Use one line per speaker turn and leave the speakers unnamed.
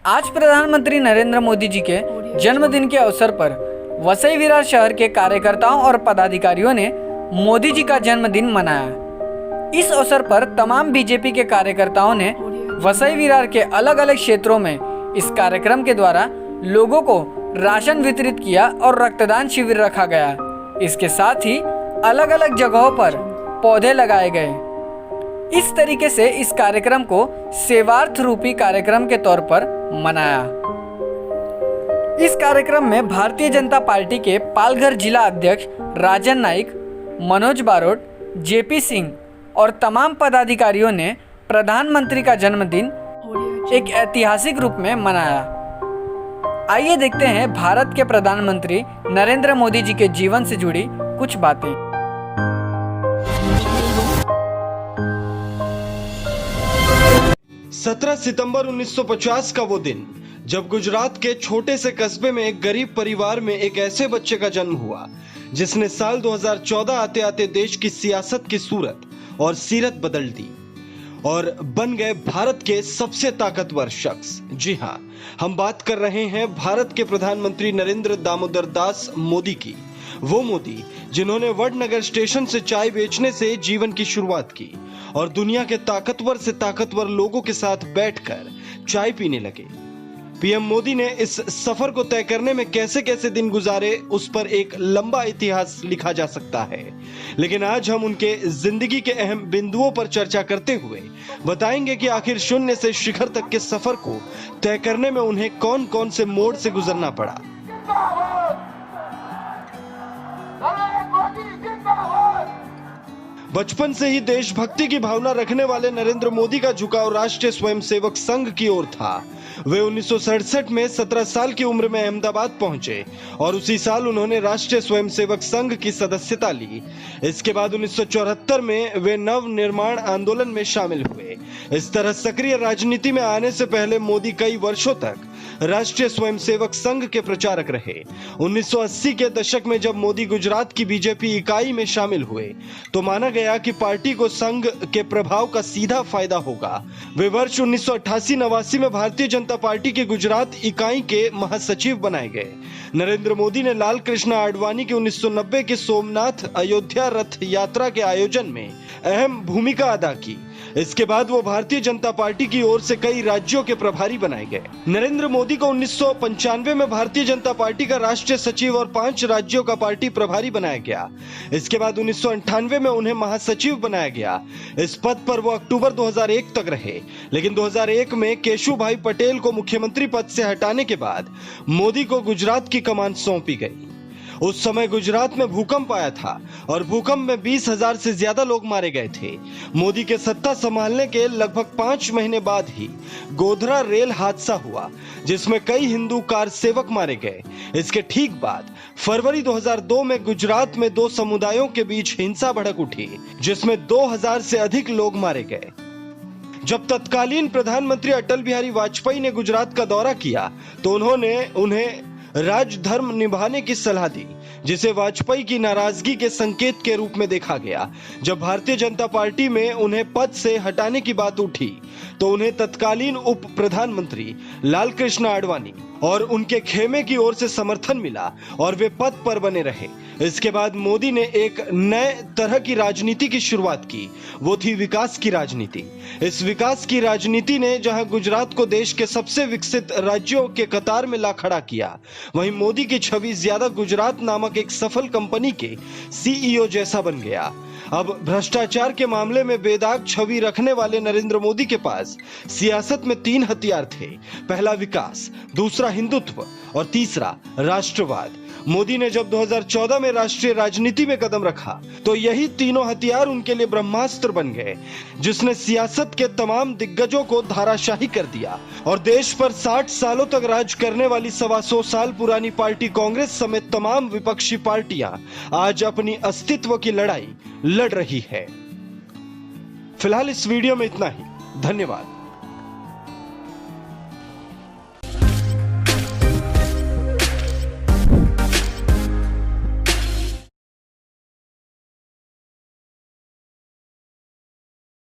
आज प्रधानमंत्री नरेंद्र मोदी जी के जन्मदिन के अवसर पर वसई विरार शहर के कार्यकर्ताओं और पदाधिकारियों ने मोदी जी का जन्मदिन मनाया। इस अवसर पर तमाम बीजेपी के कार्यकर्ताओं ने वसई विरार के अलग अलग क्षेत्रों में इस कार्यक्रम के द्वारा लोगों को राशन वितरित किया और रक्तदान शिविर रखा गया। इसके साथ ही अलग अलग जगहों पर पौधे लगाए गए। इस तरीके से इस कार्यक्रम को सेवार्थ रूपी कार्यक्रम के तौर पर मनाया। इस कार्यक्रम में भारतीय जनता पार्टी के पालघर जिला अध्यक्ष राजन नाइक, मनोज बारोट, जेपी सिंह और तमाम पदाधिकारियों ने प्रधानमंत्री का जन्मदिन एक ऐतिहासिक रूप में मनाया। आइए देखते हैं भारत के प्रधानमंत्री नरेंद्र मोदी जी के जीवन से जुड़ी कुछ बातें।
17 सितंबर 1950 का वो दिन जब गुजरात के छोटे से कस्बे में एक गरीब परिवार में एक ऐसे बच्चे का जन्म हुआ जिसने साल 2014 आते आते देश की सियासत की सूरत और सीरत बदल दी और बन गए भारत के सबसे ताकतवर शख्स। जी हां, हम बात कर रहे हैं भारत के प्रधानमंत्री नरेंद्र दामोदर दास मोदी की। वो मोदी जिन्होंने वडनगर स्टेशन से चाय बेचने से जीवन की शुरुआत की और दुनिया के ताकतवर से ताकतवर लोगों के साथ बैठकर चाय पीने लगे। पीएम मोदी ने इस सफर को तय करने में कैसे कैसे दिन गुजारे, उस पर एक लंबा इतिहास लिखा जा सकता है। लेकिन आज हम उनके जिंदगी के अहम बिंदुओं पर चर्चा करते हुए बताएंगे कि आखिर शून्य से शिखर तक के सफर को तय करने में उन्हें कौन कौन से मोड़ से गुजरना पड़ा। बचपन से ही देशभक्ति की भावना रखने वाले नरेंद्र मोदी का झुकाव राष्ट्रीय स्वयंसेवक संघ की ओर था। वे 1967 में 17 साल की उम्र में अहमदाबाद पहुंचे और उसी साल उन्होंने राष्ट्रीय स्वयंसेवक संघ की सदस्यता ली। इसके बाद 1974 में वे नव निर्माण आंदोलन में शामिल हुए। इस तरह सक्रिय राजनीति में आने से पहले मोदी कई वर्षों तक राष्ट्रीय स्वयंसेवक संघ के प्रचारक रहे। 1980 के दशक में जब मोदी गुजरात की बीजेपी इकाई में शामिल हुए तो माना गया कि पार्टी को संघ के प्रभाव का सीधा फायदा होगा। वे वर्ष 1988-89 में भारतीय जनता पार्टी के गुजरात इकाई के महासचिव बनाए गए। नरेंद्र मोदी ने लाल कृष्ण आडवाणी की 1990 के सोमनाथ अयोध्या रथ यात्रा के आयोजन में अहम भूमिका अदा की। इसके बाद वो भारतीय जनता पार्टी की ओर से कई राज्यों के प्रभारी बनाए गए। नरेंद्र मोदी को 1995 में भारतीय जनता पार्टी का राष्ट्रीय सचिव और 5 राज्यों का पार्टी प्रभारी बनाया गया। इसके बाद 1998 में उन्हें महासचिव बनाया गया। इस पद पर वो अक्टूबर 2001 तक रहे, लेकिन 2001 में केशुभाई पटेल को मुख्यमंत्री पद से हटाने के बाद मोदी को गुजरात की कमान सौंपी गई। उस समय गुजरात में भूकंप आया था और भूकंप में 20,000 से ज्यादा लोग मारे गए थे। मोदी के सत्ता संभालने के लगभग 5 महीने बाद ही गोधरा रेल हादसा हुआ जिसमें कई हिंदू कार सेवक मारे गए। इसके ठीक बाद फरवरी 2002 में गुजरात में 2 समुदायों के बीच हिंसा भड़क उठी जिसमें 2,000 से अधिक लोग मारे गए। जब तत्कालीन प्रधानमंत्री अटल बिहारी वाजपेयी ने गुजरात का दौरा किया तो उन्होंने उन्हें राजधर्म निभाने की सलाह दी, जिसे वाजपेयी की नाराजगी के संकेत के रूप में देखा गया। जब भारतीय जनता पार्टी में उन्हें पद से हटाने की बात उठी तो उन्हें तत्कालीन उप प्रधानमंत्री लाल कृष्ण आडवाणी और उनके खेमे की ओर से समर्थन मिला और वे पद पर बने रहे। इसके बाद मोदी ने एक नए तरह की राजनीति की शुरुआत की, वो थी विकास की राजनीति। इस विकास की राजनीति ने जहां गुजरात को देश के सबसे विकसित राज्यों के कतार में ला खड़ा किया, वहीं मोदी की छवि ज्यादा गुजरात नामक एक सफल कंपनी के सीईओ जैसा बन गया। अब भ्रष्टाचार के मामले में बेदाग छवि रखने वाले नरेंद्र मोदी के पास सियासत में 3 हथियार थे। पहला विकास, दूसरा हिंदुत्व और तीसरा राष्ट्रवाद। मोदी ने जब 2014 में राष्ट्रीय राजनीति में कदम रखा तो यही तीनों हथियार उनके लिए ब्रह्मास्त्र बन गए, जिसने सियासत के तमाम दिग्गजों को धाराशाही कर दिया और देश पर 60 सालों तक राज करने वाली 125 साल पुरानी पार्टी कांग्रेस समेत तमाम विपक्षी पार्टियां आज अपनी अस्तित्व की लड़ाई लड़ रही है। फिलहाल इस वीडियो में इतना ही। धन्यवाद।